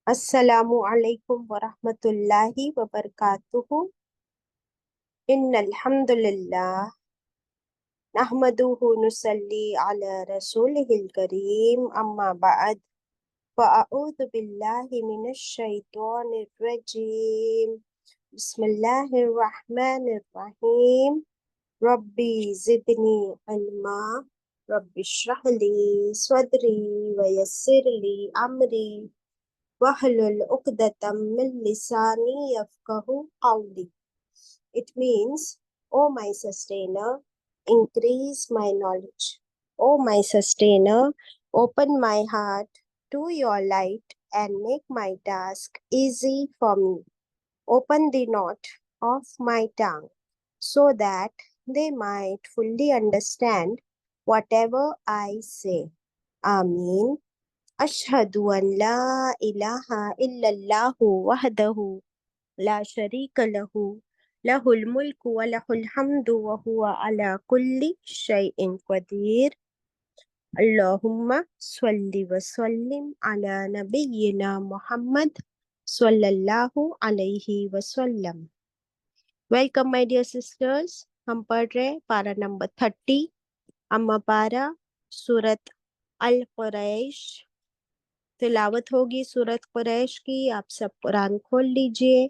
السلام علیکم ورحمۃ اللہ وبرکاتہ۔ ان الحمد للہ نحمدہ نصلی علی رسولہ الکریم، اما بعد فاعوذ باللہ من الشیطان الرجیم، بسم اللہ الرحمن الرحیم۔ ربی زدنی علما، رب اشرح لی صدری ویسر لی امری وَاحْلُلْ عُقْدَةً مِّن لِّسَانِي يَفْقَهُوا قَوْلِي۔ It means, O my sustainer, increase my knowledge. O my sustainer, open my heart to your light and make my task easy for me. Open the knot of my tongue so that they might fully understand whatever I say. Ameen. اشہد ان لا الہ الا اللہ وحدہ لا شریک لہ لہ الملک ولہ الحمد وہو علی کل شیء قدیر۔ اللہم صلی وسلم علی نبینا محمد صلی اللہ علیہ وسلم۔ ویلکم مائی ڈیئر سسٹرز، ہم پڑھ رہے پارہ نمبر 30، اما پارہ سورت القریش۔ تلاوت ہوگی سورت قریش کی۔ آپ سب قرآن کھول لیجئے،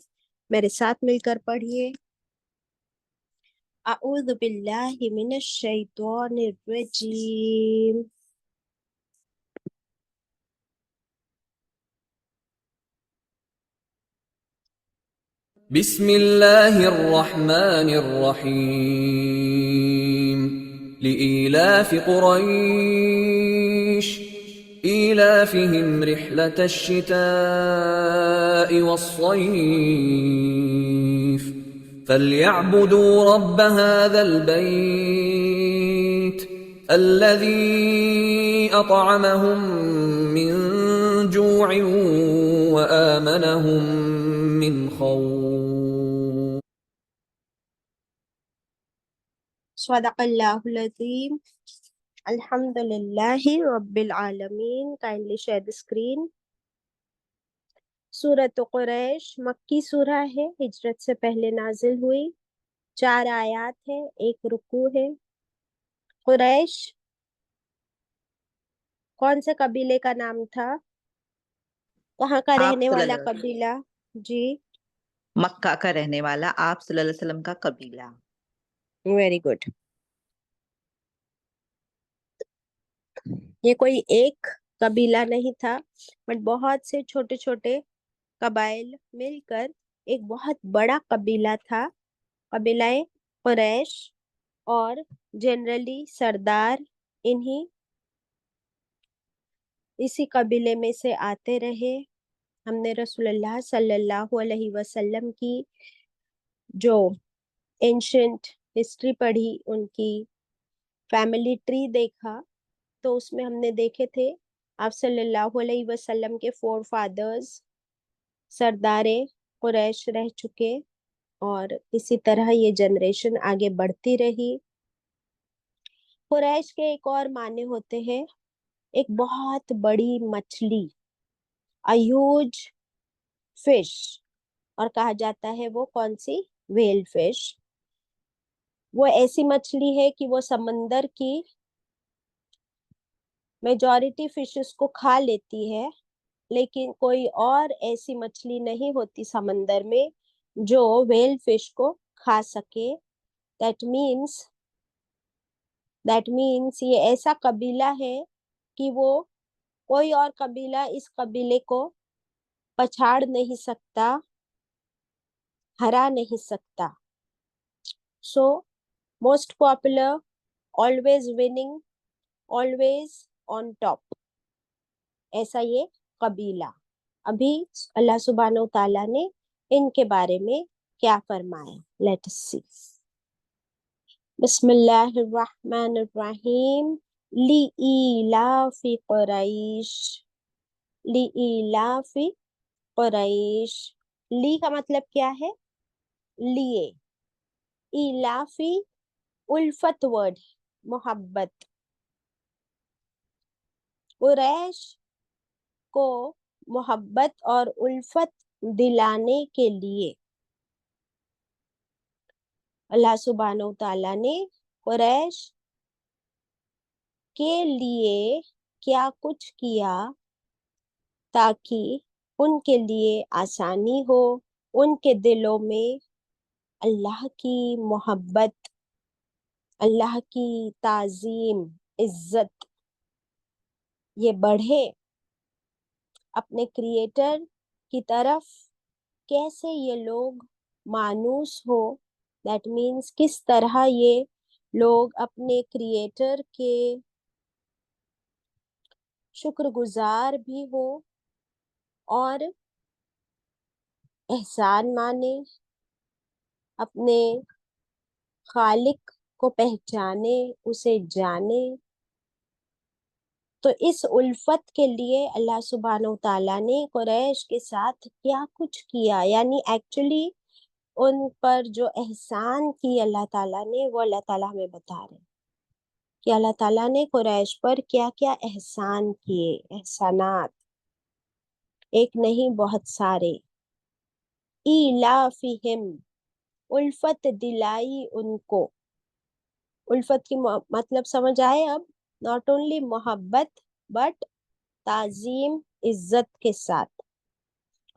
میرے ساتھ مل کر پڑھیے۔ اعوذ باللہ من الشیطان الرجیم۔ بسم اللہ الرحمن الرحیم لإیلاف قریش إيلافهم رحلة الشتاء والصيف فليعبدوا رب هذا البيت الذي أطعمهم من جوع وآمنهم من خوف۔ صدق اللہ العظیم۔ الحمد للہ رب العالمین۔ کائنڈلی شیئر دی اسکرین۔ سورت قریش مکی سورہ ہے، ہجرت سے پہلے نازل ہوئی، 4 آیات ہے، 1 رکوع ہے۔ قریش کون سے قبیلے کا نام تھا؟ کہاں کا آپ رہنے صلی والا اللہ قبیلہ؟ جی، مکہ کا رہنے والا، آپ صلی اللہ علیہ وسلم کا قبیلہ۔ Very good. یہ کوئی ایک قبیلہ نہیں تھا، بٹ بہت سے چھوٹے چھوٹے قبائل مل کر ایک بہت بڑا قبیلہ تھا، قبیلہ قریش۔ اور جنرلی سردار اسی قبیلے میں سے آتے رہے۔ ہم نے رسول اللہ صلی اللہ علیہ وسلم کی جو اینشنٹ ہسٹری پڑھی، ان کی فیملی ٹری دیکھا، تو اس میں ہم نے دیکھے تھے آپ صلی اللہ علیہ وسلم کے 4 فادرز سردار قریش رہ چکے، اور اسی طرح یہ جنریشن آگے بڑھتی رہی۔ قریش کے ایک اور معنی ہوتے ہیں، ایک بہت بڑی مچھلی، ہیوج فش، اور کہا جاتا ہے وہ کون سی؟ Well fish. وہ ایسی مچھلی ہے کہ وہ سمندر کی میجورٹی فشز کو کھا لیتی ہے، لیکن کوئی اور ایسی مچھلی نہیں ہوتی سمندر میں جو ویل فش کو کھا سکے۔ دیٹ مینس یہ ایسا قبیلہ ہے کہ وہ کوئی اور قبیلہ اس قبیلے کو پچھاڑ نہیں سکتا، ہرا نہیں سکتا۔ So most popular, always winning, always on top, ایسا یہ قبیلہ۔ ابھی اللہ سبحانہ و تعالیٰ نے ان کے بارے میں کیا فرمایا، لیٹ اس سی۔ بسم اللہ الرحمن الرحیم۔ لِإِيلَافِ قریش، لِإِيلَافِ قریش۔ لی کا مطلب کیا ہے؟ لیے۔ ایلافی الفت ورڈ، محبت۔ قریش کو محبت اور الفت دلانے کے لیے اللہ سبحانہ و تعالیٰ نے قریش کے لیے کیا کچھ کیا تاکہ ان کے لیے آسانی ہو، ان کے دلوں میں اللہ کی محبت، اللہ کی تعظیم، عزت یہ بڑھے، اپنے کریٹر کی طرف کیسے یہ لوگ مانوس ہو، دیٹ مینس کس طرح یہ لوگ اپنے کریٹر کے شکر گزار بھی ہو اور احسان مانے، اپنے خالق کو پہچانے، اسے جانے۔ تو اس الفت کے لیے اللہ سبحانہ و تعالیٰ نے قریش کے ساتھ کیا کچھ کیا، یعنی ایکچولی ان پر جو احسان کی اللہ تعالیٰ نے، وہ اللہ تعالیٰ ہمیں بتا رہے ہیں کہ اللہ تعالیٰ نے قریش پر کیا کیا احسان کیے، احسانات ایک نہیں بہت سارے۔ ایلافہم، الفت دلائی ان کو، الفت کی مطلب سمجھ آئے اب، ناٹ اونلی محبت بٹ تعظیم، عزت کے ساتھ،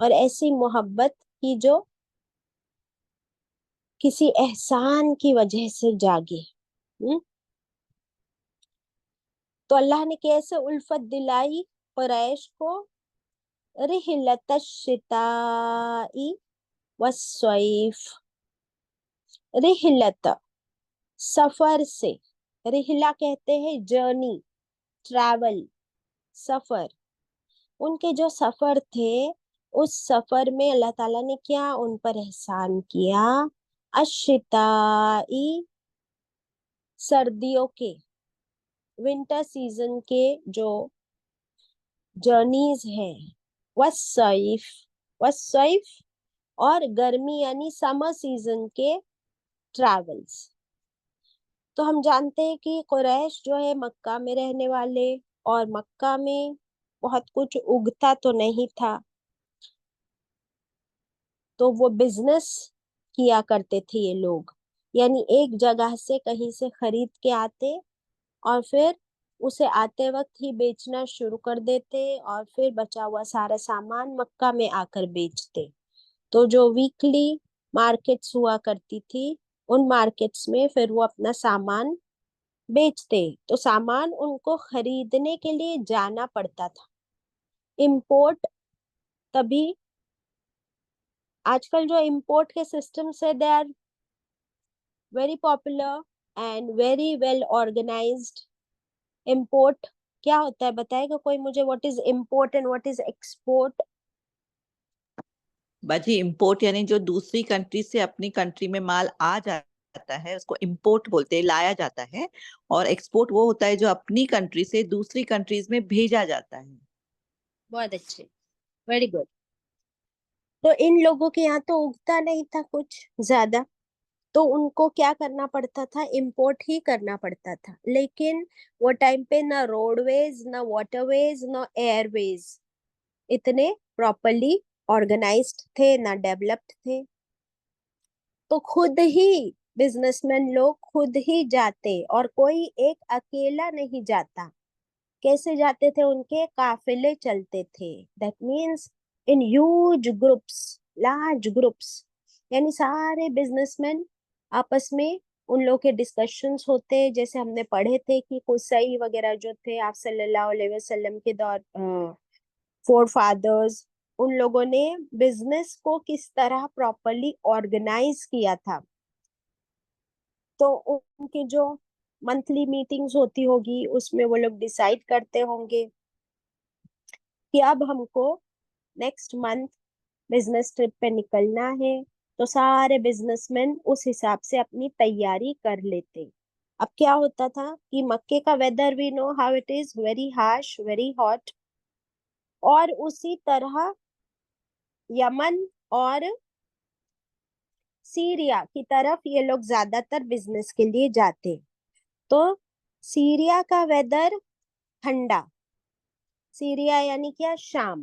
اور ایسی محبت کی جو کسی احسان کی وجہ سے جاگے۔ تو اللہ نے کیسے الفت دلائی قریش کو؟ رحلت الشتاء والصیف، رحلت سفر سے، رحلہ کہتے ہیں جرنی، ٹریول، سفر، ان کے جو سفر تھے اس سفر میں اللہ تعالیٰ نے کیا ان پر احسان کیا؟ الشتائی، سردیوں کے، ونٹر سیزن کے جو جرنیز ہیں، والصیف، والصیف اور گرمی یعنی سمر سیزن کے ٹریولز۔ تو ہم جانتے ہیں کہ قریش جو ہے مکہ میں رہنے والے، اور مکہ میں بہت کچھ اگتا تو نہیں تھا، تو وہ بزنس کیا کرتے تھے یہ لوگ، یعنی ایک جگہ سے کہیں سے خرید کے آتے اور پھر اسے آتے وقت ہی بیچنا شروع کر دیتے، اور پھر بچا ہوا سارا سامان مکہ میں آ کر بیچتے۔ تو جو ویکلی مارکیٹس ہوا کرتی تھی، ان مارکیٹس میں پھر وہ اپنا سامان بیچتے، تو سامان ان کو خریدنے کے لیے جانا پڑتا تھا۔ امپورٹ، تبھی آج کل جو امپورٹ کے سسٹمس ہے they are very popular and very well organized. Import کیا ہوتا ہے بتائے گا کوئی مجھے؟ What is import and what is export? باجی امپورٹ یعنی جو دوسری کنٹری سے اپنی کنٹری میں مال آ جاتا ہے اس کو امپورٹ بولتے ہیں، لایا جاتا ہے، اور ایکسپورٹ وہ ہوتا ہے جو اپنی کنٹری سے دوسری کنٹریز میں بھیجا جاتا ہے۔ بہت اچھے، ویری گڈ۔ تو ان لوگوں کے یہاں تو اگتا نہیں تھا کچھ زیادہ، تو ان کو کیا کرنا پڑتا تھا؟ امپورٹ ہی کرنا پڑتا تھا۔ لیکن وہ ٹائم پہ نہ روڈ ویز، نہ واٹر ویز، نہ ایئر ویز اتنے پراپرلی آرگنائزڈ تھے، نہ ڈیولپڈ تھے، تو خود ہی بزنس مین لوگ خود ہی جاتے، اور کوئی ایک اکیلا نہیں جاتا۔ کیسے جاتے تھے؟ ان کے قافلے چلتے تھے، that means in huge groups, large groups, یعنی سارے بزنس مین آپس میں ان لوگ کے ڈسکشنز ہوتے، جیسے ہم نے پڑھے تھے کہ قصی وغیرہ جو تھے آپ صلی اللہ علیہ وسلم کے دور، فور فادرز، ان لوگوں نے بزنس کو کس طرح پراپرلی آرگنائز کیا تھا۔ تو ان کی جو منتھلی میٹنگز ہوتی ہوگی اس میں وہ لوگ ڈیسائیڈ کرتے ہوں گے کہ اب ہم کو نیکسٹ منتھ بزنس ٹرپ پہ نکلنا ہے، تو سارے بزنس مین اس حساب سے اپنی تیاری کر لیتے۔ اب کیا ہوتا تھا کہ مکے کا weather we know how it is, very harsh, very hot, اور اسی طرح یمن اور سیریا کی طرف یہ لوگ زیادہ تر بزنس کے لیے جاتے۔ تو سیریا کا ویدر ٹھنڈا، سیریا یعنی کیا؟ شام،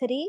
3,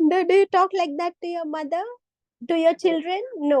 Do you talk like that to your mother, to your children? No.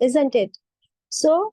isn't it? So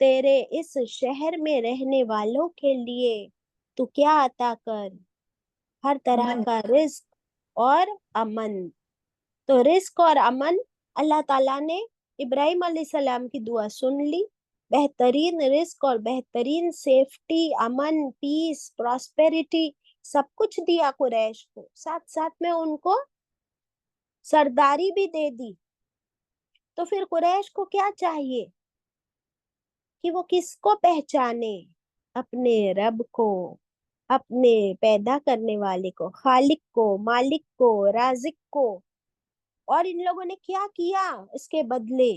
تیرے اس شہر میں رہنے والوں کے لیے تو کیا عطا کر، ہر طرح امن کا رزق اور امن۔ تو رزق اور امن، اللہ تعالیٰ نے ابراہیم علیہ السلام کی دعا سن لی، بہترین رزق اور بہترین سیفٹی، امن، پیس، پراسپیرٹی سب کچھ دیا قریش کو، ساتھ ساتھ میں ان کو سرداری بھی دے دی۔ تو پھر قریش کو کیا چاہیے کہ وہ کس کو پہچانے؟ اپنے رب کو، اپنے پیدا کرنے والے کو، خالق کو، مالک کو، رازق کو۔ اور ان لوگوں نے کیا کیا اس کے بدلے؟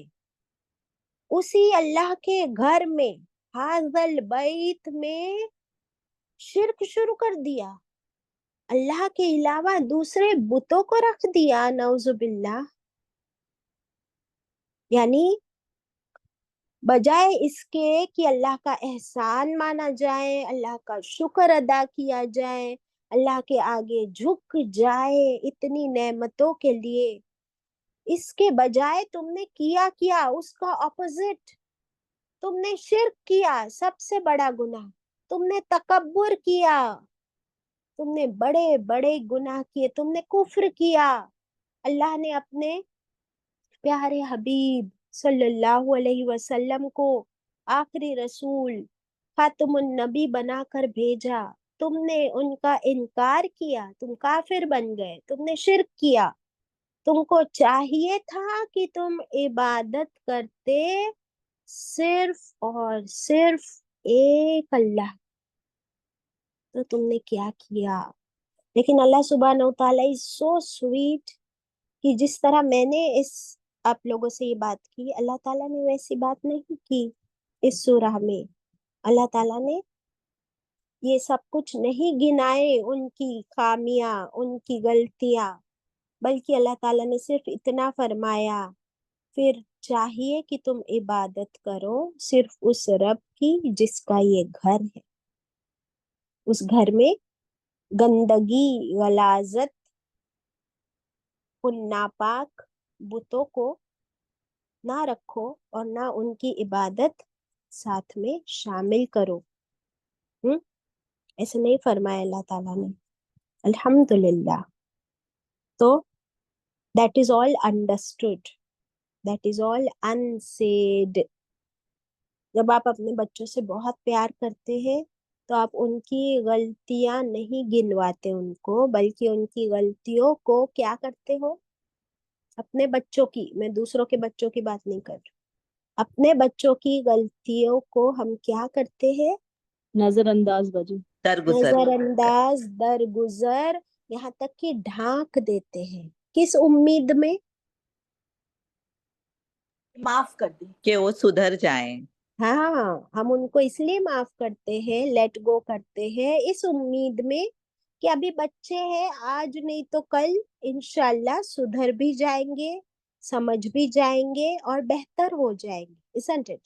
اسی اللہ کے گھر میں، حاضل بیت میں شرک شروع کر دیا، اللہ کے علاوہ دوسرے بتوں کو رکھ دیا، نعوذ باللہ۔ یعنی بجائے اس کے کہ اللہ کا احسان مانا جائے، اللہ کا شکر ادا کیا جائے، اللہ کے آگے جھک جائے اتنی نعمتوں کے لیے، اس کے بجائے تم نے کیا اس کا اپوزٹ۔ تم نے شرک کیا، سب سے بڑا گناہ۔ تم نے تکبر کیا، تم نے بڑے بڑے گناہ کیے، تم نے کفر کیا۔ اللہ نے اپنے پیارے حبیب صلی اللہ علیہ وسلم کو آخری رسول، خاتم النبی بنا کر بھیجا، تم نے ان کا انکار کیا، تم کافر بن گئے، تم نے شرک کیا۔ تم کو چاہیے تھا کہ تم عبادت کرتے صرف اور صرف ایک اللہ، تو تم نے کیا کیا؟ لیکن اللہ سبحانہ وتعالی is so sweet کہ جس طرح میں نے آپ لوگوں سے یہ بات کی، اللہ تعالیٰ نے ویسی بات نہیں کی اس سورہ میں۔ اللہ تعالیٰ نے یہ سب کچھ نہیں گنائے، ان کی خامیاں، ان کی غلطیاں، بلکہ اللہ تعالیٰ نے صرف اتنا فرمایا، پھر چاہیے کہ تم عبادت کرو صرف اس رب کی جس کا یہ گھر ہے۔ اس گھر میں گندگی، غلاظت، ان ناپاک بتوں کو نہ رکھو اور نہ ان کی عبادت ساتھ میں شامل کرو۔ ایسے نہیں فرمایا اللہ تعالیٰ نے، الحمدللہ۔ تو that is all understood, that is all unsaid۔ جب آپ اپنے بچوں سے بہت پیار کرتے ہیں تو آپ ان کی غلطیاں نہیں گنواتے ان کو، بلکہ ان کی غلطیوں کو کیا کرتے ہو؟ اپنے بچوں کی، میں دوسروں کے بچوں کی بات نہیں کر رہی، اپنے بچوں کی غلطیوں کو ہم کیا کرتے ہیں؟ نظر انداز بجے درگزر نظر انداز، درگزر، یہاں تک کہ ڈھانک دیتے ہیں۔ کس امید میں؟ معاف کر دیں۔ کہ وہ سدھر جائیں۔ ہاں، ہم ان کو اس لیے معاف کرتے ہیں، لیٹ گو کرتے ہیں، اس امید میں کہ ابھی بچے ہیں، آج نہیں تو کل انشاءاللہ سدھر بھی جائیں گے، سمجھ بھی جائیں گے اور بہتر ہو جائیں گے، isn't it؟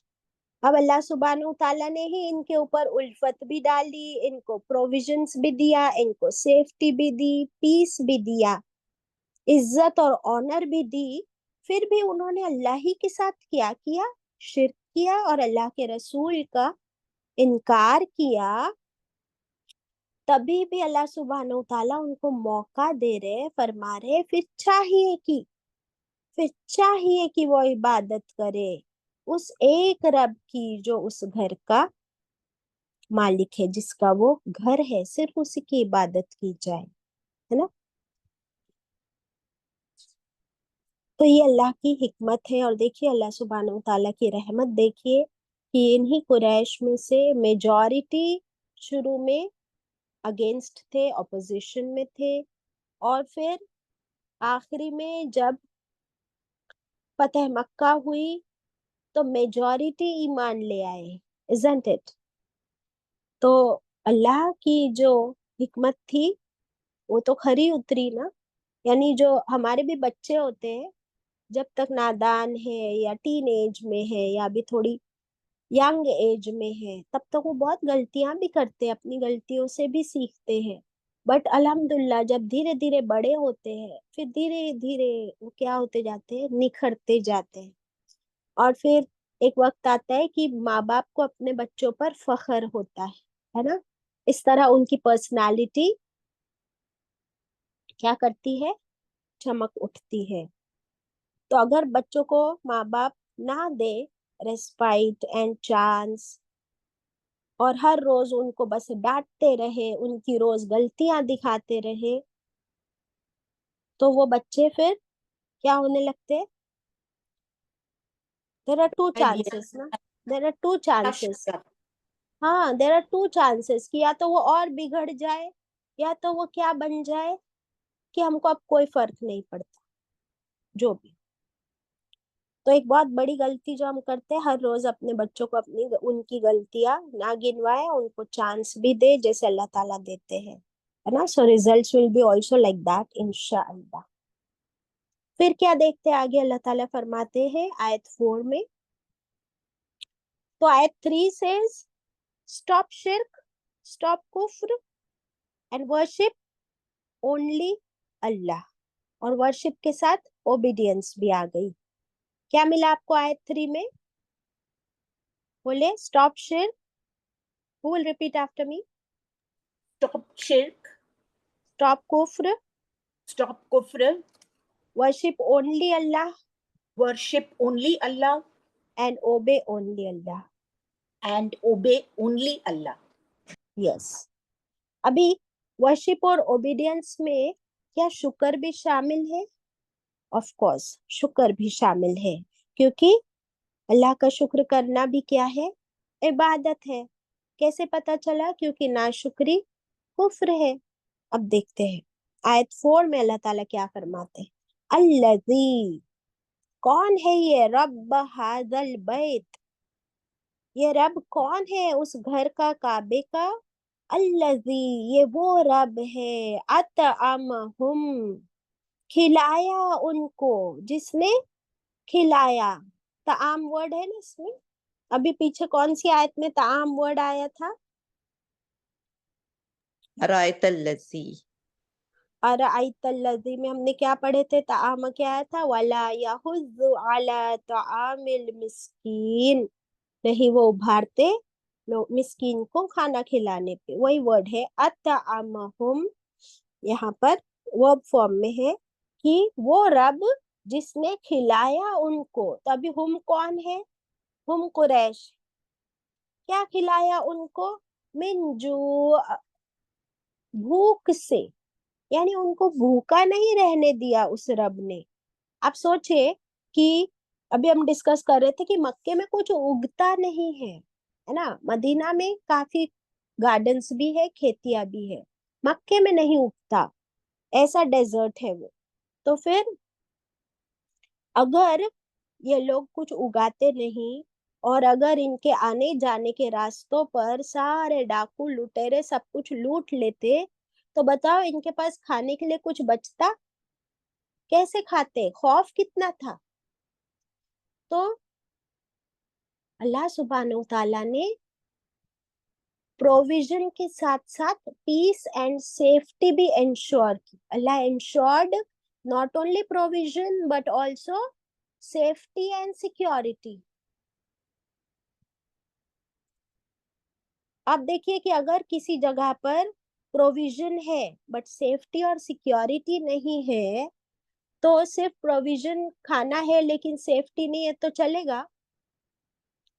اب اللہ سبحانہ تعالیٰ نے ہی ان کے اوپر الفت بھی ڈالی، ان کو پروویژنس بھی دیا، ان کو سیفٹی بھی دی، پیس بھی دیا، عزت اور آنر بھی دی، پھر بھی انہوں نے اللہ ہی کے ساتھ کیا شرک کیا اور اللہ کے رسول کا انکار کیا۔ تبھی بھی اللہ سبحانہ تعالیٰ ان کو موقع دے رہے، فرما رہے پھر چاہیے کہ وہ عبادت کرے اس ایک رب کی جو اس گھر کا مالک ہے، جس کا وہ گھر ہے، صرف اسی کی عبادت کی جائے، ہے نا؟ تو یہ اللہ کی حکمت ہے۔ اور دیکھیے اللہ سبحانہ تعالیٰ کی رحمت، دیکھیے کہ انہی قریش میں سے میجورٹی شروع میں اگینسٹ تھے، اپوزیشن میں تھے، اور پھر آخری میں جب فتح مکہ ہوئی تو میجورٹی ایمان لے آئے، isn't it؟ تو اللہ کی جو حکمت تھی وہ تو کھری اتری نا۔ یعنی جو ہمارے بھی بچے ہوتے ہیں، جب تک نادان ہے یا ٹین ایج میں ہے یا ابھی تھوڑی ینگ ایج میں ہے، تب تک وہ بہت غلطیاں بھی کرتے ہیں، اپنی غلطیوں سے بھی سیکھتے ہیں، بٹ الحمدللہ جب دھیرے دھیرے بڑے ہوتے ہیں، پھر دھیرے دھیرے وہ کیا ہوتے جاتے ہیں؟ نکھرتے جاتے ہیں، اور پھر ایک وقت آتا ہے کہ ماں باپ کو اپنے بچوں پر فخر ہوتا ہے نا. اس طرح ان کی پرسنالٹی کیا کرتی ہے؟ چمک اٹھتی ہے. تو اگر بچوں کو ماں باپ نہ دے ریسپائٹ اینڈ چانس اور ہر روز ان کو بس ڈانٹتے رہے، ان کی روز غلطیاں دکھاتے رہے، تو وہ بچے پھر کیا ہونے لگتے؟ دیر آر ٹو چانسز نا، دیر آر ٹو چانسز. ہاں دیر آر ٹو چانسز کہ یا تو وہ اور بگڑ جائے یا تو وہ کیا بن جائے کہ ہم کو اب کوئی فرق نہیں پڑتا جو بھی. تو ایک بہت بڑی غلطی جو ہم کرتے ہیں، ہر روز اپنے بچوں کو ان کی غلطیاں نہ گنوائے، ان کو چانس بھی دے جیسے اللہ تعالیٰ دیتے ہیں، ہے نا. So results will be also like that انشاءاللہ. پھر کیا دیکھتے ہیں آگے؟ اللہ تعالیٰ فرماتے ہیں آیت 4 میں. تو آیت 3 says stop shirk, stop kufr and worship only اللہ. اور ورشپ کے ساتھ اوبیڈینس بھی آ گئی. کیا ملا آپ کو آیت 3 میں؟ بولے stop shirk. Who will repeat after me? Stop shirk, Stop kufr, stop kufr, worship only Allah worship only Allah, and obey only Allah. and obey only Allah. Yes. ابھی ورشپ اور اوبیڈینس میں کیا شکر بھی شامل ہے؟ آف کورس شکر بھی شامل ہے، کیونکہ اللہ کا شکر کرنا بھی کیا ہے؟ عبادت ہے. کیسے پتا چلا؟ کیونکہ ناشکری کفر ہے. اب دیکھتے ہیں آیت 4 میں اللہ تعالیٰ کیا فرماتے ہیں. الذی، کون ہے یہ؟ رب ھذا البیت، یہ رب کون ہے اس گھر کا، کعبے کا؟ الذی، یہ وہ رب ہے، اطعمہم، کھلایا ان کو، جس نے کھلایا. طعام ورڈ ہے نا اس میں. ابھی پیچھے کون سی آیت میں طعام ورڈ آیا تھا؟ رایت الذی. ارأیت الذی میں ہم نے کیا پڑھے تھے؟ طعام کیا آیا تھا؟ ولا یحض علی طعام المسکین، نہیں وہ ابھارتے مسکین کو کھانا کھلانے پہ. وہی ورڈ ہے اطعمہم، یہاں پر ورب فارم میں ہے کہ وہ رب جس نے کھلایا ان کو. تو ابھی ہم کون ہے؟ ہم قریش. کیا کھلایا ان کو؟ من جوع، بھوک سے، یعنی ان کو بھوکا نہیں رہنے دیا اس رب نے. آپ سوچے کہ ابھی ہم ڈسکس کر رہے تھے کہ مکے میں کچھ اگتا نہیں ہے نا. مدینہ میں کافی گارڈنز بھی ہے، کھیتیاں بھی ہے. مکے میں نہیں اگتا، ایسا ڈیزرٹ ہے وہ. تو پھر اگر یہ لوگ کچھ اگاتے نہیں اور اگر ان کے آنے جانے کے راستوں پر سارے ڈاکو لٹیرے سب کچھ لوٹ لیتے، تو بتاؤ ان کے پاس کھانے کے لیے کچھ بچتا؟ کیسے کھاتے؟ خوف کتنا تھا. تو اللہ سبحانہ وتعالیٰ نے پروویژن کے ساتھ ساتھ پیس اینڈ سیفٹی بھی انشور کی. اللہ ensured not only provision but also safety and security. آپ دیکھیے کہ اگر کسی جگہ پر پروویژن ہے بٹ سیفٹی اور سیکیورٹی نہیں ہے، تو صرف پروویژن کھانا ہے لیکن سیفٹی نہیں ہے تو چلے گا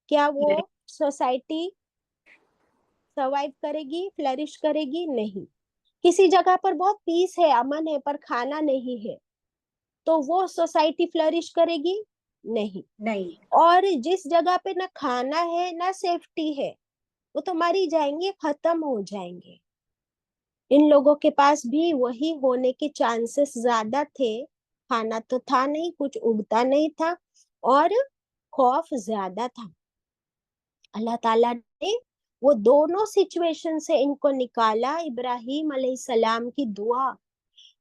کیا؟ وہ سوسائٹی سروائیو کرے گی، فلرش کرے گی؟ نہیں. کسی جگہ پر بہت پیس ہے، امن ہے، پر کھانا نہیں ہے، تو وہ سوسائٹی فلرش کرے گی؟ نہیں. نہیں. اور جس جگہ پہ نہ کھانا ہے نہ سیفٹی ہے، وہ تو مر ہی جائیں گے، ختم ہو جائیں گے. ان لوگوں کے پاس بھی وہی ہونے کے چانسز زیادہ تھے. کھانا تو تھا نہیں، کچھ اگتا نہیں تھا، اور خوف زیادہ تھا. اللہ تعالیٰ نے وہ دونوں سچویشن سے ان کو نکالا. ابراہیم علیہ السلام کی دعا.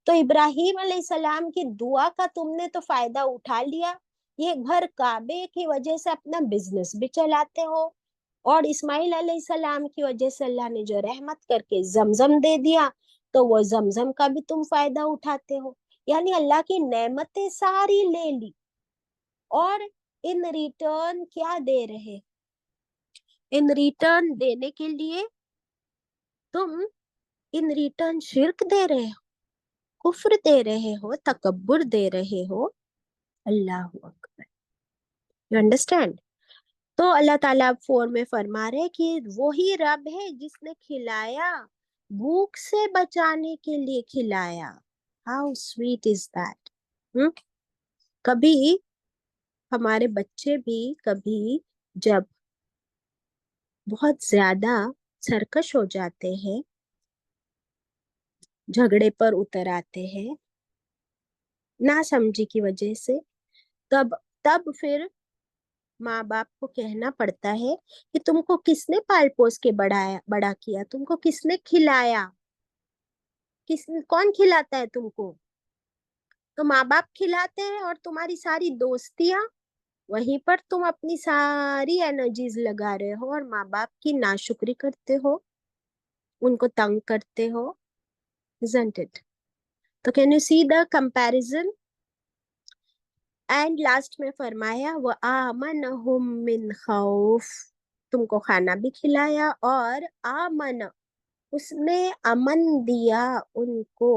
تو ابراہیم علیہ السلام کی دعا کا تم نے تو فائدہ اٹھا لیا، یہ گھر کعبے کی وجہ سے اپنا بزنس بھی چلاتے ہو، اور اسماعیل علیہ السلام کی وجہ سے اللہ نے جو رحمت کر کے زمزم دے دیا، تو وہ زمزم کا بھی تم فائدہ اٹھاتے ہو. یعنی اللہ کی نعمتیں ساری لے لی، اور ان ریٹرن کیا دے رہے؟ ان ریٹرن دینے کے لیے تم ان ریٹرن شرک دے رہے ہو، کفر دے رہے ہو، تکبر دے رہے ہو. اللہ اکبر. You understand? تو اللہ تعالیٰ اب 4 میں فرما رہے کہ وہی رب ہے جس نے کھلایا، بھوک سے بچانے کے لیے کھلایا. How sweet is that. کبھی ہمارے بچے بھی کبھی جب بہت زیادہ سرکش ہو جاتے ہیں، جھگڑے پر اتر آتے ہیں نا سمجھی کی وجہ سے، تب پھر ماں باپ کو کہنا پڑتا ہے کہ تم کو کس نے پال پوس کے بڑا کیا، تم کو کس نے کھلایا، کون کھلاتا ہے تم کو؟ تو ماں باپ کھلاتے ہیں، اور تمہاری ساری دوستیاں، وہیں پر تم اپنی ساری انرجیز لگا رہے ہو اور ماں باپ کی ناشکری کرتے ہو، ان کو تنگ کرتے ہو. isn't it؟ تو can you see the comparison؟ And last میں فرمایا وَآمَنَهُم مِّن خوف، تم کو کھانا بھی کھلایا اور آمن، اس نے امن دیا ان کو.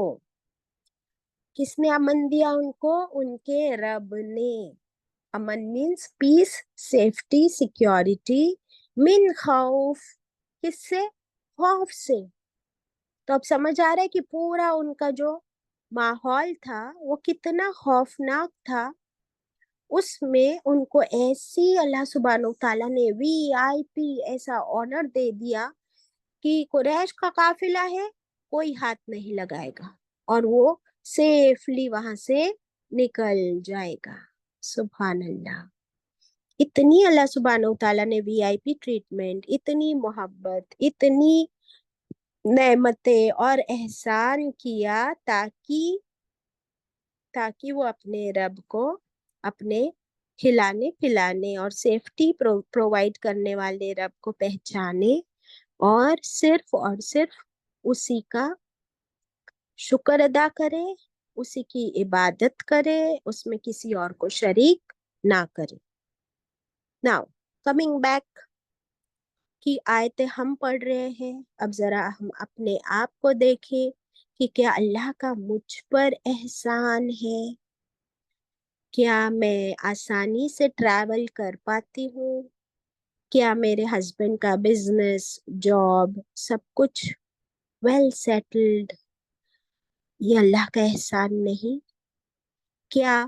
کس نے امن دیا ان کو؟ ان کے رب نے. امن مینس پیس، سیفٹی، سیکیورٹی. من خوف، کس سے؟ خوف سے. تو اب سمجھ آ رہا ہے کہ پورا ان کا جو ماحول تھا وہ کتنا خوفناک تھا. اس میں ان کو ایسی اللہ سبحانہ و تعالیٰ نے VIP ایسا آنر دے دیا کہ قریش کا قافلہ ہے، کوئی ہاتھ نہیں لگائے گا اور وہ سیفلی وہاں سے نکل جائے گا. سبحان اللہ. اتنی اللہ سبحانہ و تعالیٰ نے VIP ٹریٹمنٹ، اتنی محبت، اتنی نعمتیں اور احسان کیا تاکہ وہ اپنے رب کو اپنے کھلانے پلانے اور سیفٹی پرووائڈ کرنے والے رب کو پہچانے اور صرف اسی کا شکر ادا کرے، اسی کی عبادت کرے، اس میں کسی اور کو شریک نہ کرے. ناؤ کمنگ بیک کی آیتیں ہم پڑھ رہے ہیں، اب ذرا ہم اپنے آپ کو دیکھیں کہ کیا اللہ کا مجھ پر احسان ہے؟ کیا میں آسانی سے ٹریول کر پاتی ہوں؟ کیا میرے ہسبینڈ کا بزنس، جاب، سب کچھ ویل سیٹلڈ؟ یہ اللہ کا احسان نہیں؟ کیا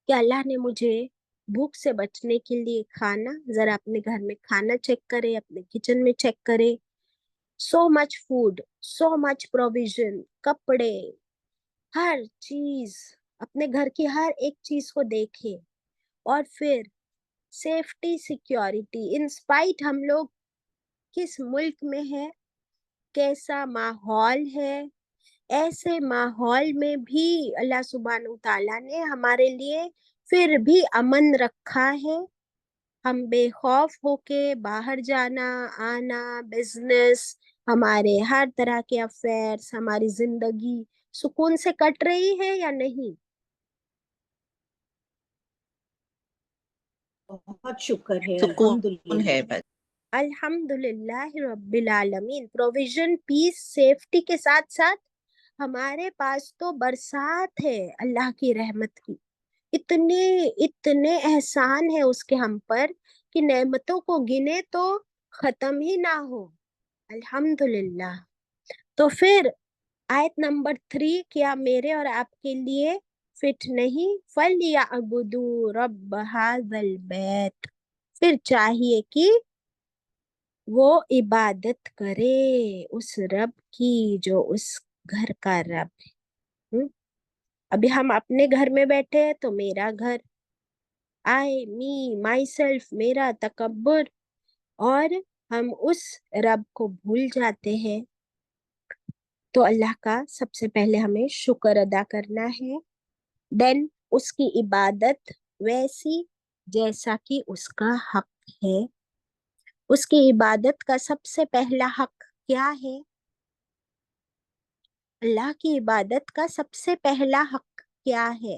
اللہ نے مجھے بھوک سے بچنے کے لیے کھانا، ذرا اپنے گھر میں کھانا چیک کرے، اپنے کچن میں چیک کرے. سو مچ فوڈ، سو مچ پروویژن، کپڑے، ہر چیز، اپنے گھر کی ہر ایک چیز کو دیکھے اور پھر سیفٹی، سیکیورٹی، انسپائٹ ہم لوگ کس ملک میں ہے، کیسا ماحول ہے، ایسے ماحول میں بھی اللہ سبحانہ و تعالیٰ نے ہمارے لیے پھر بھی امن رکھا ہے. ہم بے خوف ہو کے باہر جانا آنا، بزنس، ہمارے ہر طرح کے افیئرس، ہماری زندگی سکون سے کٹ رہی ہے یا نہیں؟ بہت شکر ہے، سکون الحمدللہ. ہے بس. الحمدللہ رب العالمین. پروویژن، پیس، سیفٹی کے ساتھ ساتھ ہمارے پاس تو برسات ہے اللہ کی رحمت کی. اتنے احسان ہے اس کے ہم پر کہ نعمتوں کو گنے تو ختم ہی نہ ہو. الحمدللہ. تو پھر آیت نمبر 3 کیا میرے اور آپ کے لیے فٹ نہیں؟ فَلْيَعْبُدُوا رَبَّ هَذَا الْبَيْتِ، پھر چاہیے کہ وہ عبادت کرے اس رب کی جو اس گھر کا رب ہے. ابھی ہم اپنے گھر میں بیٹھے ہیں تو میرا گھر، آئی می مائی سیلف، میرا تکبر، اور ہم اس رب کو بھول جاتے ہیں. تو اللہ کا سب سے پہلے ہمیں شکر ادا کرنا ہے، دین اس کی عبادت ویسی جیسا کہ اس کا حق ہے. اس کی عبادت کا سب سے پہلا حق کیا ہے؟ اللہ کی عبادت کا سب سے پہلا حق کیا ہے؟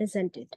isn't it?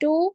2,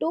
2,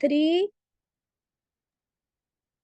3,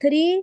3,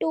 2,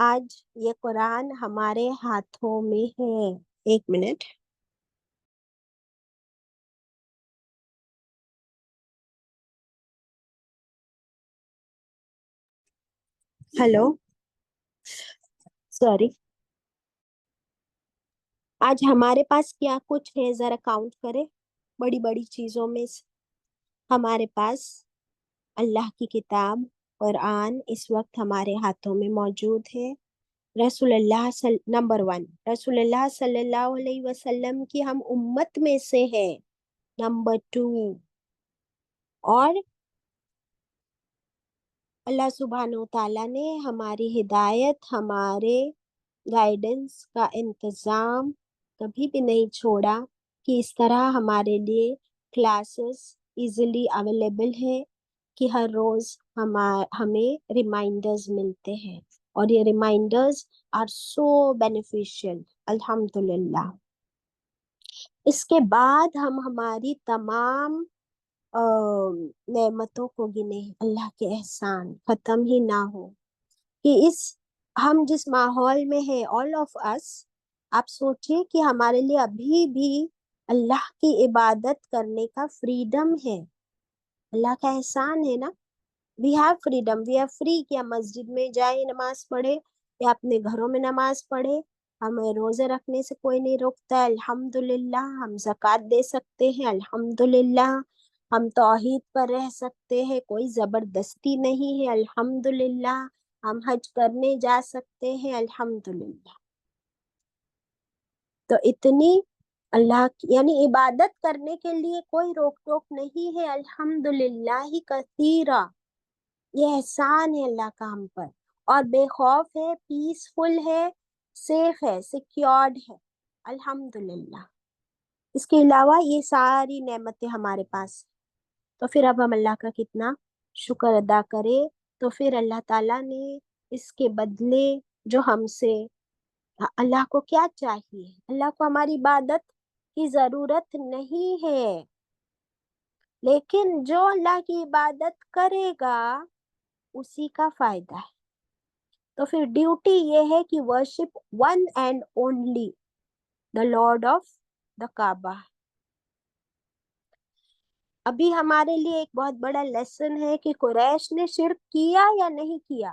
آج یہ قرآن ہمارے ہاتھوں میں ہے. ایک منٹ. Hello, sorry. آج ہمارے پاس کیا کچھ ہے، ذرا کاؤنٹ کرے. بڑی بڑی چیزوں میں سے ہمارے پاس اللہ کی کتاب قرآن اس وقت ہمارے ہاتھوں میں موجود ہے. رسول اللہ نمبر 1 رسول اللہ صلی اللہ علیہ وسلم کی ہم امت میں سے ہے. نمبر 2، اور اللہ سبحانہ و تعالیٰ نے ہماری ہدایت، ہمارے گائیڈنس کا انتظام کبھی بھی نہیں چھوڑا کہ اس طرح ہمارے لیے کلاسز ایزیلی اویلیبل ہے کہ ہر روز ہمیں ریمائنڈرز ملتے ہیں، اور یہ ریمائنڈرز آر سو بینیفیشیل. الحمدللہ. اس کے بعد ہم ہماری تمام نعمتوں کو گنے، اللہ کے احسان ختم ہی نہ ہو کہ ہم جس ماحول میں ہیں، all of us، آپ سوچیں کہ ہمارے لیے ابھی بھی اللہ کی عبادت کرنے کا فریڈم ہے. اللہ کا احسان ہے نا. We have freedom, we are free کہ ہم مسجد میں جائیں نماز پڑھے یا اپنے گھروں میں نماز پڑھے. ہمیں روزے رکھنے سے کوئی نہیں روکتا ہے، الحمدللہ. ہم زکوٰۃ دے سکتے ہیں، الحمدللہ. ہم توحید پر رہ سکتے ہیں، کوئی زبردستی نہیں ہے، الحمدللہ. ہم حج کرنے جا سکتے ہیں، الحمدللہ. تو اتنی اللہ کی یعنی عبادت کرنے کے لیے کوئی روک ٹوک نہیں ہے. الحمدللہ ہی کثیرا. یہ احسان ہے اللہ کا ہم پر. اور بے خوف ہے، پیسفل ہے، سیف ہے، سیکیورڈ ہے، الحمدللہ. اس کے علاوہ یہ ساری نعمتیں ہمارے پاس. تو پھر اب ہم اللہ کا کتنا شکر ادا کرے. تو پھر اللہ تعالیٰ نے اس کے بدلے جو ہم سے، اللہ کو کیا چاہیے؟ اللہ کو ہماری عبادت کی ضرورت نہیں ہے، لیکن جو اللہ کی عبادت کرے گا اسی کا فائدہ ہے. تو پھر ڈیوٹی یہ ہے کہ worship one and only the lord of the Kaaba. ابھی ہمارے لیے ایک بہت بڑا لیسن ہے کہ قریش نے شرک کیا یا نہیں کیا؟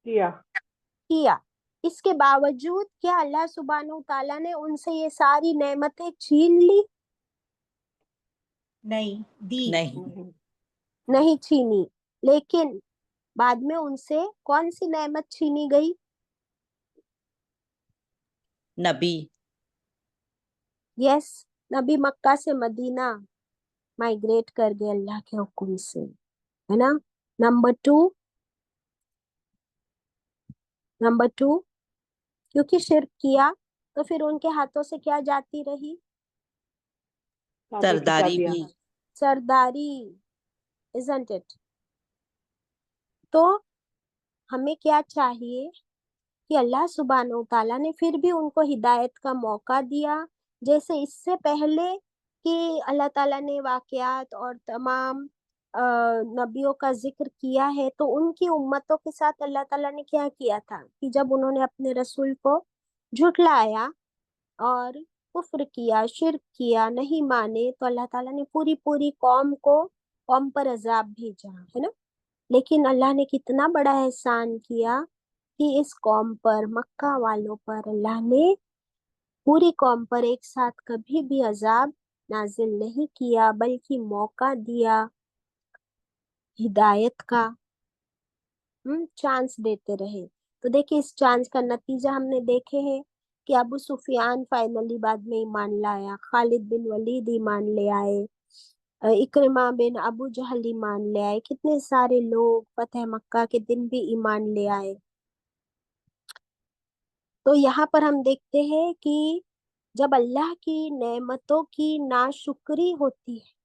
کیا. اس کے باوجود کیا اللہ سبحانہ و تعالیٰ نے ان سے یہ ساری نعمتیں چھین لی؟ نہیں دی. نہیں چھینی. لیکن بعد میں ان سے کون سی نعمت چھینی گئی؟ نبی. یس، نبی مکہ سے مدینہ مائگریٹ کر گئے اللہ کے حکم سے، ہے نا. نمبر 2 کیونکہ شرک کیا تو پھر ان کے ہاتھوں سے کیا جاتی رہی؟ سرداری بھی. سرداری. isn't it؟ تو ہمیں کیا چاہیے کہ اللہ سبحانہ و تعالیٰ نے پھر بھی ان کو ہدایت کا موقع دیا. جیسے اس سے پہلے کہ اللہ تعالیٰ نے واقعات اور تمام نبیوں کا ذکر کیا ہے، تو ان کی امتوں کے ساتھ اللہ تعالیٰ نے کیا کیا تھا کہ جب انہوں نے اپنے رسول کو جھٹلایا اور کفر کیا، شرک کیا، نہیں مانے، تو اللہ تعالیٰ نے پوری قوم پر عذاب بھیجا، ہے نا. لیکن اللہ نے کتنا بڑا احسان کیا کہ اس قوم پر، مکہ والوں پر، اللہ نے پوری قوم پر ایک ساتھ کبھی بھی عذاب نازل نہیں کیا، بلکہ موقع دیا ہدایت کا، چانس دیتے رہے. تو دیکھیں اس چانس کا نتیجہ ہم نے دیکھے ہیں کہ ابو سفیان فائنلی بعد میں ایمان لایا، خالد بن ولید ایمان لے آئے، اکرمہ بن ابو جہل ایمان لے آئے، کتنے سارے لوگ فتح مکہ کے دن بھی ایمان لے آئے. تو یہاں پر ہم دیکھتے ہیں کہ جب اللہ کی نعمتوں کی ناشکری ہوتی ہے،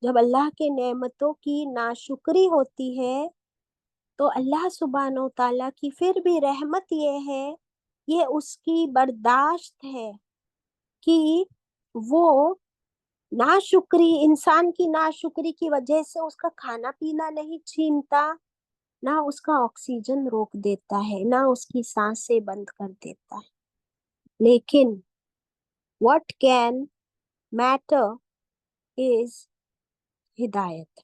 جب اللہ کے نعمتوں کی ناشکری ہوتی ہے، تو اللہ سبحانہ و تعالیٰ کی پھر بھی رحمت یہ ہے، یہ اس کی برداشت ہے کہ وہ ناشکری، انسان کی ناشکری کی وجہ سے اس کا کھانا پینا نہیں چھینتا، نہ اس کا آکسیجن روک دیتا ہے، نہ اس کی سانسیں بند کر دیتا ہے، لیکن what can matter is ہدایت۔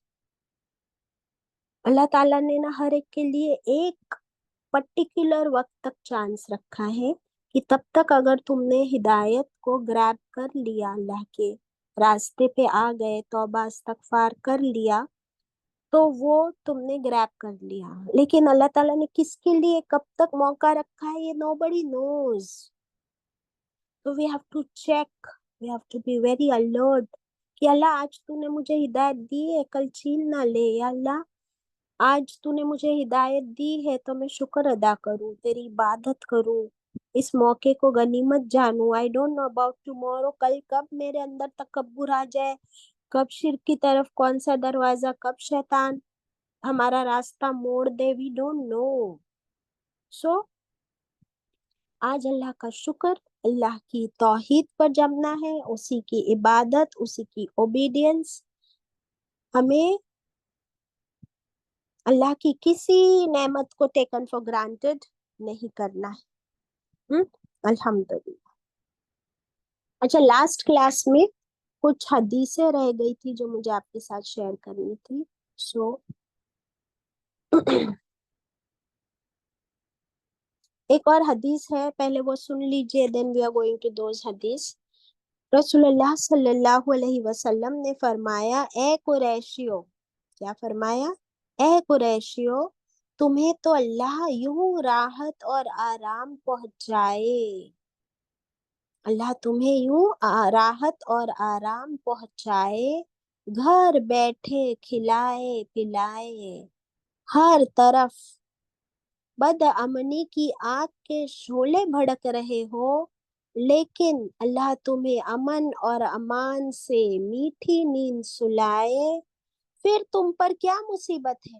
اللہ تعالیٰ نے نا ہر ایک کے لیے ایک پرٹیکولر وقت تک چانس رکھا ہے کہ تب تک اگر تم نے ہدایت کو گریب کر لیا، اللہ کے راستے پہ آ گئے، توبہ استغفار کر لیا، تو وہ تم نے گریب کر لیا۔ لیکن اللہ تعالیٰ نے کس کے لیے کب تک موقع رکھا ہے، یہ nobody knows۔ تو we have to check, we have to be very alert کہ اللہ آج تو نے مجھے ہدایت دی ہے، کل چھین نہ لے۔ یا اللہ آج تو نے مجھے ہدایت دی ہے تو میں شکر ادا کروں، تیری عبادت کروں، اس موقع کو غنیمت جانوں۔ I don't know about tomorrow، کل کب میرے اندر تکبر آ جائے، کب شرک کی طرف کون سا دروازہ، کب شیطان ہمارا راستہ موڑ دے، we don't know۔ سو آج اللہ کا شکر، اللہ کی توحید پر جمنا ہے، اسی کی عبادت، اسی کی اوبیڈینس۔ ہمیں اللہ کی کسی نعمت کو ٹیکن فار گرانٹیڈ نہیں کرنا ہے۔ الحمدللہ۔ اچھا، لاسٹ کلاس میں کچھ حدیثیں رہ گئی تھی جو مجھے آپ کے ساتھ شیئر کرنی تھی۔ سو ایک اور حدیث ہے، پہلے وہ سن لیجئے، then we are going to those حدیث۔ رسول اللہ صلی اللہ علیہ وسلم نے فرمایا، اے قریشیو، کیا فرمایا؟ اے قریشیو، تمہیں تو اللہ یوں راحت اور آرام پہنچائے، اللہ تمہیں یوں راحت اور آرام پہنچائے، گھر بیٹھے کھلائے پلائے، ہر طرف بد امنی کی آگ کے شعلے بھڑک رہے ہو، لیکن اللہ تمہیں امن اور امان سے میٹھی نیند سلائے، پھر تم پر کیا مصیبت ہے،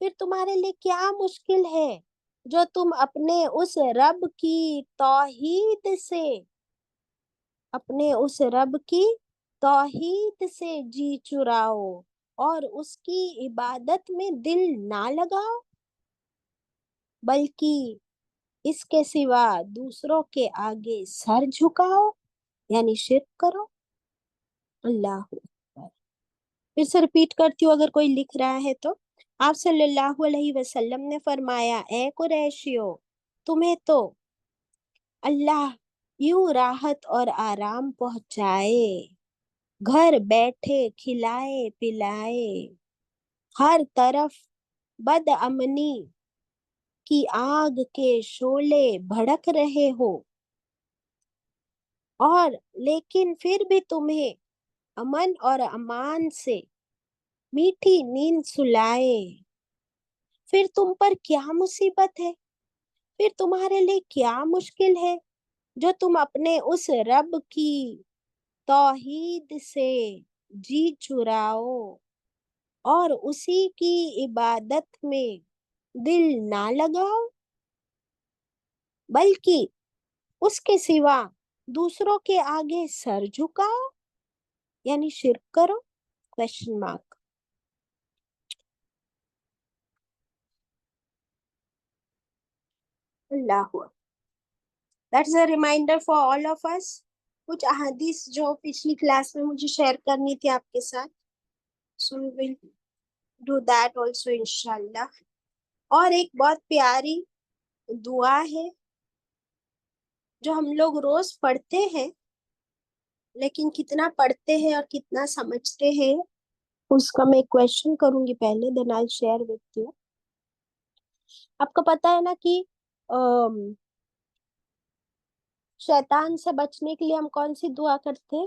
پھر تمہارے لیے کیا مشکل ہے جو تم اپنے اس رب کی توحید سے، اپنے اس رب کی توحید سے جی چراؤ اور اس کی عبادت میں دل نہ لگاؤ، بلکہ اس کے سوا دوسروں کے آگے سر جھکاؤ، یعنی شرک کرو۔ اللہ اکبر۔ پھر سے ریپیٹ کرتی ہوں اگر کوئی لکھ رہا ہے تو۔ آپ صلی اللہ علیہ وسلم نے فرمایا، اے قریشیو، تمہیں تو اللہ یوں راحت اور آرام پہنچائے، گھر بیٹھے کھلائے پلائے، ہر طرف بد امنی کی آگ کے شعلے بھڑک رہے ہو، اور لیکن پھر بھی تمہیں امن اور امان سے میٹھی نیند سلائے، پھر تم پر کیا مصیبت ہے، پھر تمہارے لیے کیا مشکل ہے جو تم اپنے اس رب کی توحید سے جی چراؤ اور اسی کی عبادت میں دل نہ لگاؤ، بلکہ اس کے سوا دوسروں کے آگے سر جھکاؤ، یعنی شرک کرو؟ Question mark. اللہ that's a reminder for all of us. کچھ احادیث جو پچھلی کلاس میں مجھے شیئر کرنی تھی آپ کے ساتھ، سو وی ول ڈو دیٹ آلسو انشاءاللہ۔ اور ایک بہت پیاری دعا ہے جو ہم لوگ روز پڑھتے ہیں، لیکن کتنا پڑھتے ہیں اور کتنا سمجھتے ہیں، اس کا میں کویسچن کروں گی پہلے، دین آئی شیئر وتھ یو۔ آپ کو پتا ہے نا کہ شیطان سے بچنے کے لیے ہم کون سی دعا کرتے ہیں؟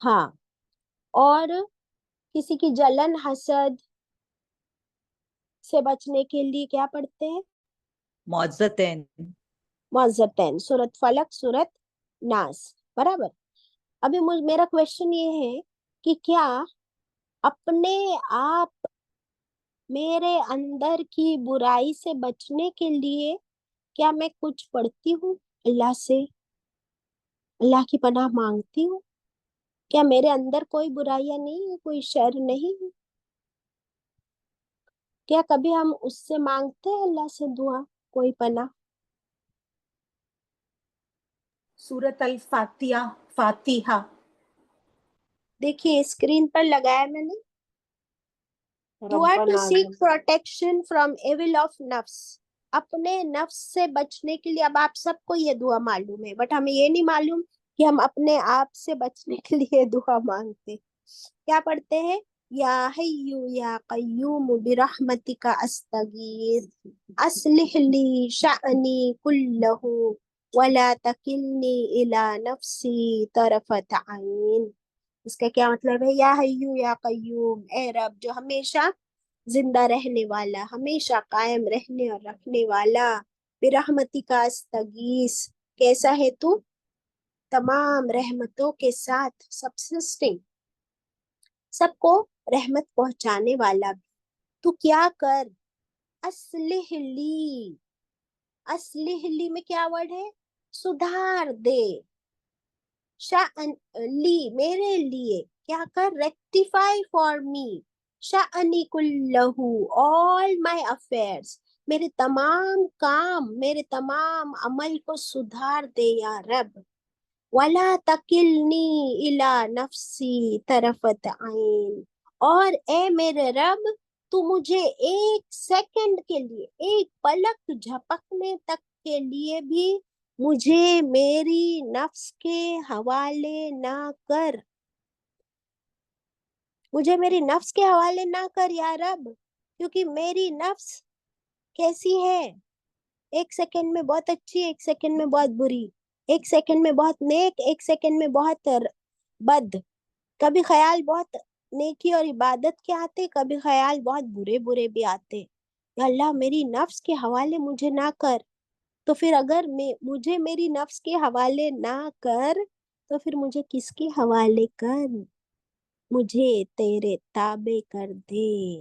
ہاں، اور کسی کی جلن حسد سے بچنے کے لیے کیا پڑھتے ہیں؟ معزتین، معزتین، سورت فلق، سورت ناس، برابر۔ ابھی میرا کویسچن یہ ہے کہ کیا اپنے آپ میرے اندر کی برائی سے بچنے کے لیے کیا میں کچھ پڑھتی ہوں اللہ سے، اللہ کی پناہ مانگتی ہوں؟ کیا میرے اندر کوئی برائیاں نہیں ہے، کوئی شر نہیں ہے؟ کیا کبھی ہم اس سے مانگتے ہیں اللہ سے دعا کوئی پناہ؟ سورت الفاتحہ، فاتحہ. دیکھیے اسکرین پر لگایا میں نے. دعا to seek protection from evil of نفس. اپنے نفس سے بچنے کے لیے. اب آپ سب کو یہ دعا معلوم ہے بٹ ہمیں یہ نہیں معلوم کہ ہم اپنے آپ سے بچنے کے لیے دعا مانگتے. کیا پڑھتے ہیں؟ یا حیو یا قیوم برحمتک استغیث اصلح لی شأنی کلہ ولا تکلنی الی نفسی طرفت عین. اس کا کیا مطلب ہے؟ یا حیو یا قیوم، اے رب جو ہمیشہ زندہ رہنے والا، ہمیشہ قائم رہنے اور رکھنے والا، برحمتک استغیث، کیسا ہے تو؟ تمام رحمتوں کے ساتھ سبسسٹنگ، سب کو رحمت پہنچانے والا بھی. تو کیا کر؟ اصلح لی. اصلح لی میں کیا ورڈ ہے؟ سدھار دے. شأن لی میرے لیے. کیا کر؟ Rectify for me. شأنی کلہو all my affairs، میرے تمام کام، میرے تمام عمل کو سدھار دے یا رب. وَلَا تَكِلْنِي إِلَى نَفْسِي طَرَفَتَ عَيْن، اور اے میرے رب تو مجھے ایک سیکنڈ کے لیے، ایک پلک جھپکنے تک کے لیے بھی مجھے میری نفس کے حوالے نہ کر. مجھے میری نفس کے حوالے نہ کر یا رب، کیونکہ میری نفس کیسی ہے؟ ایک سیکنڈ میں بہت اچھی، ایک سیکنڈ میں بہت بری، ایک سیکنڈ میں بہت نیک، ایک سیکنڈ میں بہت بد. کبھی خیال بہت نیکی اور عبادت کے آتے، کبھی خیال بہت برے برے بھی آتے. یا اللہ میری نفس کے حوالے مجھے نہ کر. تو پھر اگر مجھے میری نفس کے حوالے نہ کر تو پھر مجھے کس کے حوالے کر؟ مجھے تیرے تابع کر دے.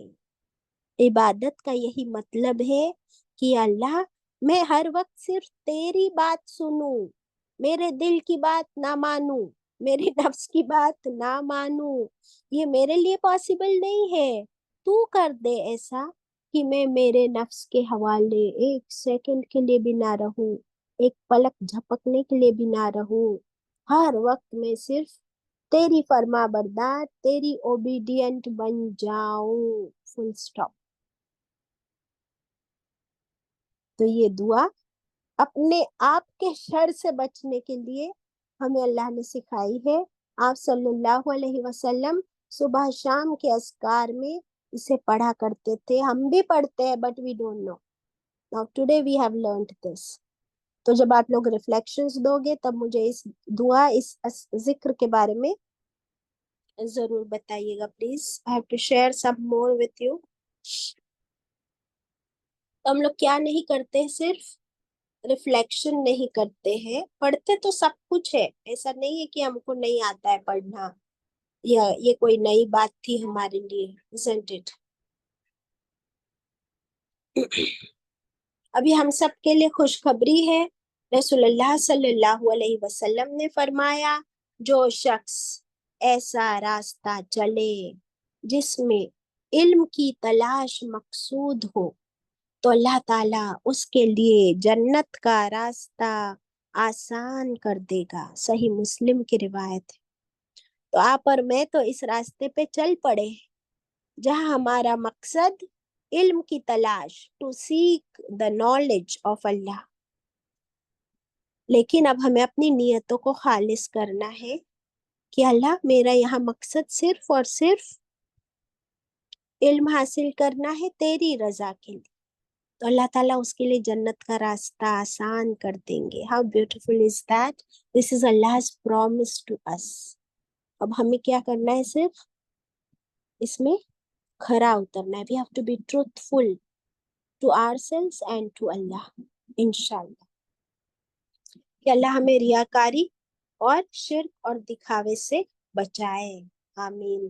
عبادت کا یہی مطلب ہے کہ اللہ میں ہر وقت صرف تیری بات سنوں، میرے دل کی بات نہ مانوں، میری نفس کی بات نہ مانوں. یہ میرے لیے پاسبل نہیں ہے. تو کر دے ایسا کہ میں میرے نفس کے حوالے ایک سیکنڈ کے لیے بھی نہ رہوں، ایک پلک جھپکنے کے لیے بھی نہ رہوں. ہر وقت میں صرف تیری فرما بردار، تیری اوبیڈینٹ بن جاؤں. فل سٹاپ. تو یہ دعا اپنے آپ کے شر سے بچنے کے لیے ہمیں اللہ نے سکھائی ہے. آپ صلی اللہ علیہ وسلم صبح شام کے اذکار میں اسے پڑھا کرتے تھے. ہم بھی پڑھتے ہیں but we don't know. Now today we have learned this. تو جب آپ لوگ ریفلیکشنز دو گے تب مجھے اس دعا، اس ذکر کے بارے میں ضرور بتائیے گا please. I have to share some more with you. ہم لوگ کیا نہیں کرتے، صرف ریفلیکشن نہیں کرتے ہیں. پڑھتے تو سب کچھ ہے، ایسا نہیں ہے کہ ہم کو نہیں آتا ہے پڑھنا یا یہ کوئی نئی بات تھی ہمارے لیے. isn't it؟ ابھی ہم سب کے لیے خوشخبری ہے. رسول اللہ صلی اللہ علیہ وسلم نے فرمایا جو شخص ایسا راستہ چلے جس میں علم کی تلاش مقصود ہو تو اللہ تعالیٰ اس کے لیے جنت کا راستہ آسان کر دے گا. صحیح مسلم کی روایت ہے. تو آپ اور میں تو اس راستے پہ چل پڑے جہاں ہمارا مقصد علم کی تلاش، to seek the knowledge of اللہ. لیکن اب ہمیں اپنی نیتوں کو خالص کرنا ہے کہ اللہ میرا یہاں مقصد صرف اور صرف علم حاصل کرنا ہے تیری رضا کے لیے. تو اللہ تعالیٰ اس کے لیے جنت کا راستہ آسان کر دیں گے. How beautiful is that? This is Allah's promise to us. اب ہمیں کیا کرنا ہے؟ صرف اس میں کھرا اترنا ہے. We have to be truthful to ourselves and to Allah. انشاءاللہ کہ اللہ ہمیں ریاکاری اور شرک اور دکھاوے سے بچائے. آمین.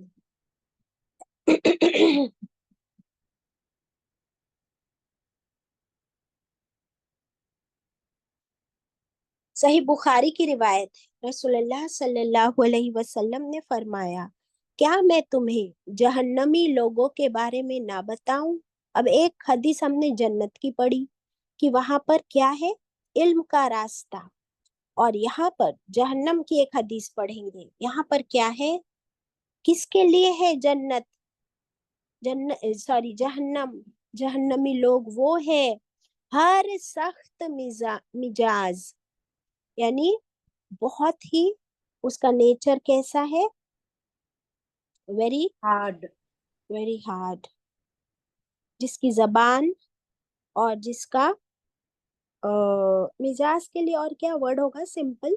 صحیح بخاری کی روایت ہے. رسول اللہ صلی اللہ علیہ وسلم نے فرمایا کیا میں تمہیں جہنمی لوگوں کے بارے میں نہ بتاؤں؟ اب ایک حدیث ہم نے جنت کی پڑھی کہ وہاں پر کیا ہے، علم کا راستہ، اور یہاں پر جہنم کی ایک حدیث پڑھیں گے، یہاں پر کیا ہے، کس کے لیے ہے جنت، جہنم، جہنمی لوگ وہ ہے ہر سخت مزاج، یعنی بہت ہی اس کا نیچر کیسا ہے، ویری ہارڈ. ویری ہارڈ، جس کی زبان اور جس کا مزاج کے لیے اور کیا ورڈ ہوگا، سمپل،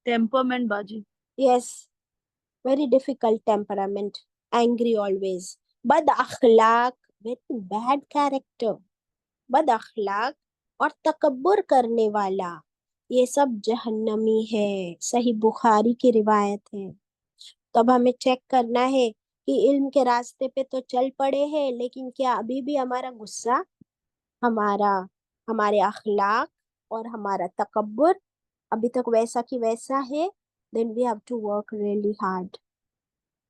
ٹیمپرمنٹ باجی. Yes, very difficult temperament, angry always, بد اخلاق، ویری بیڈ کیریکٹر، بد اخلاق اور تکبر کرنے والا، یہ سب جہنمی ہے، صحیح بخاری کی روایت ہے۔ تو اب ہمیں چیک کرنا ہے کہ علم کے راستے پہ تو چل پڑے ہیں، لیکن کیا ابھی بھی ہمارا غصہ، ہمارے اخلاق اور ہمارا تکبر ابھی تک ویسا کی ویسا ہے؟ then we have to work really hard،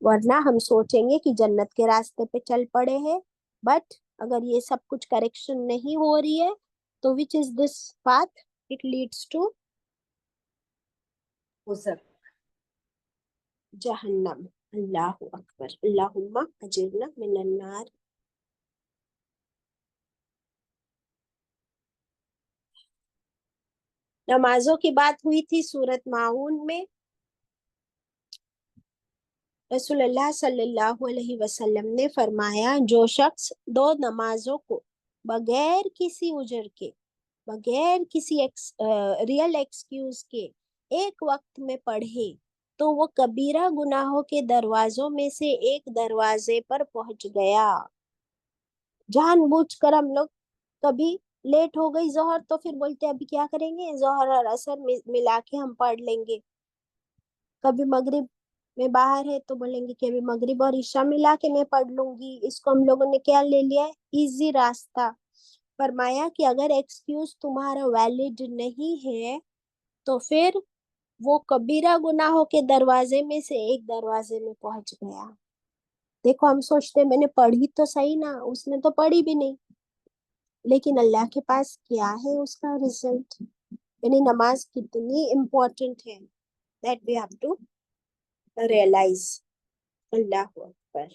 ورنہ ہم سوچیں گے کہ جنت کے راستے پہ چل پڑے ہیں، بٹ اگر یہ سب کچھ کریکشن نہیں ہو رہی ہے تو which is this path it leads to جہنم۔ اللہ اکبر، اللہم اجرنا من النار۔ نمازوں کی بات ہوئی تھی سورۃ ماعون میں، رسول اللہ صلی اللہ علیہ وسلم نے فرمایا جو شخص 2 نمازوں کو بغیر کسی اجر کے، بغیر کسی ریئل ایکسکیوز کے ایک وقت میں پڑھے تو وہ کبیرہ گناہوں کے دروازوں میں سے ایک دروازے پر پہنچ گیا۔ جان بوجھ کر ہم لوگ کبھی لیٹ ہو گئی ظہر تو پھر بولتے ابھی کیا کریں گے، ظہر اور عصر ملا کے ہم پڑھ لیں گے۔ کبھی مغرب میں باہر ہے تو بولیں گے کہ ابھی مغرب اور عشاء ملا کے میں پڑھ لوں گی۔ اس کو ہم لوگوں نے کیا لے لیا ہے، ایزی راستہ۔ فرمایا کہ اگر ایکسکیوز تمہارا ویلڈ نہیں ہے تو پھر وہ کبیرہ گناہوں کے دروازے میں سے ایک دروازے میں پہنچ گیا۔ دیکھو ہم سوچتے میں نے پڑھی تو صحیح نا، اس نے تو پڑھی بھی نہیں، لیکن اللہ کے پاس کیا ہے اس کا رزلٹ، یعنی نماز کتنی امپورٹنٹ ہے، that we have to realize۔ اللہ اکبر۔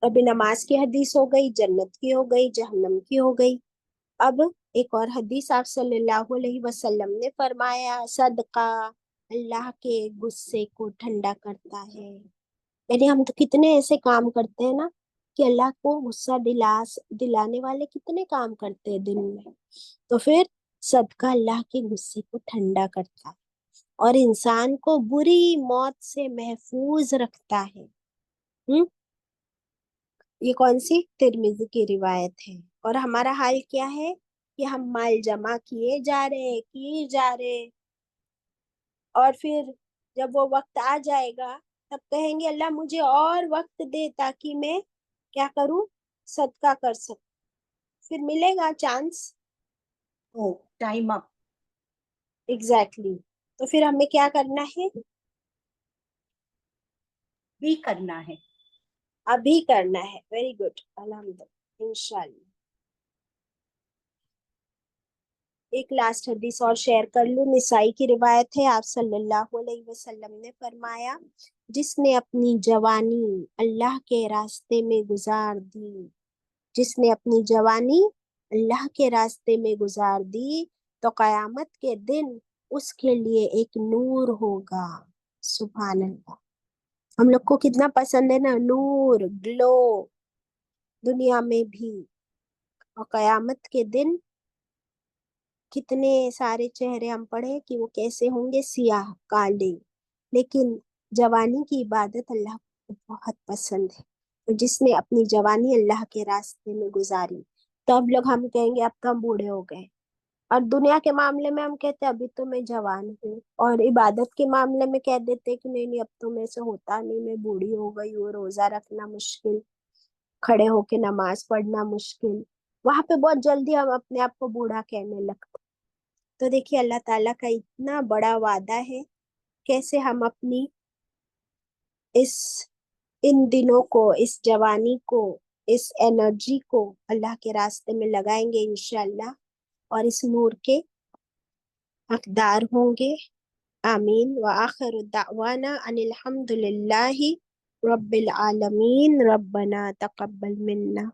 ابھی نماز کی حدیث ہو گئی، جنت کی ہو گئی، جہنم کی ہو گئی۔ اب ایک اور حدیث آپ صلی اللہ علیہ وسلم نے فرمایا صدقہ اللہ کے غصے کو ٹھنڈا کرتا ہے، یعنی ہم تو کتنے ایسے کام کرتے ہیں نا کہ اللہ کو غصہ دلانے والے کتنے کام کرتے ہیں دن میں، تو پھر صدقہ اللہ کے غصے کو ٹھنڈا کرتا ہے اور انسان کو بری موت سے محفوظ رکھتا ہے۔ یہ کون سی؟ ترمذی کی روایت ہے۔ اور ہمارا حال کیا ہے کہ ہم مال جمع کیے جا رہے، اور پھر جب وہ وقت آ جائے گا تب کہیں گے اللہ مجھے اور وقت دے تاکہ میں کیا کروں، صدقہ کر سکوں، پھر ملے گا چانس، ٹائم اپ۔ ایگزیکٹلی۔ تو پھر ہمیں کیا کرنا ہے، بھی کرنا ہے، ابھی کرنا ہے۔ ویری گڈ، الحمدللہ، انشاءاللہ۔ ایک لاسٹ حدیث اور شیئر کر لوں، نسائی کی روایت ہے، آپ صلی اللہ علیہ وسلم نے فرمایا جس نے اپنی جوانی اللہ کے راستے میں گزار دی، جس نے اپنی جوانی اللہ کے راستے میں گزار دی تو قیامت کے دن اس کے لیے ایک نور ہوگا۔ سبحان اللہ، ہم لوگ کو کتنا پسند ہے نا نور، گلو، دنیا میں بھی، اور قیامت کے دن کتنے سارے چہرے ہم پڑھے کہ وہ کیسے ہوں گے، سیاہ کالے، لیکن جوانی کی عبادت اللہ کو بہت پسند ہے۔ جس نے اپنی جوانی اللہ کے راستے میں گزاری، تو اب لوگ ہم کہیں گے اب تو ہم بوڑھے ہو گئے، اور دنیا کے معاملے میں ہم کہتے ابھی تو میں جوان ہوں، اور عبادت کے معاملے میں کہہ دیتے کہ نہیں اب تو میرے سے ہوتا نہیں، میں بوڑھی ہو گئی ہوں، روزہ رکھنا مشکل، کھڑے ہو کے نماز پڑھنا مشکل، وہاں پہ بہت جلدی ہم اپنے آپ کو بوڑھا کہنے لگتے۔ تو دیکھیے اللہ تعالیٰ کا اتنا بڑا وعدہ ہے، کیسے ہم اپنی اس ان دنوں کو، اس جوانی کو، اس انرجی کو اللہ کے راستے میں لگائیں گے انشاءاللہ، اور اس نور کے حقدار ہوں گے۔ آمین۔ وآخر دعوانا ان الحمد للہ رب العالمین۔ ربنا تقبل منا۔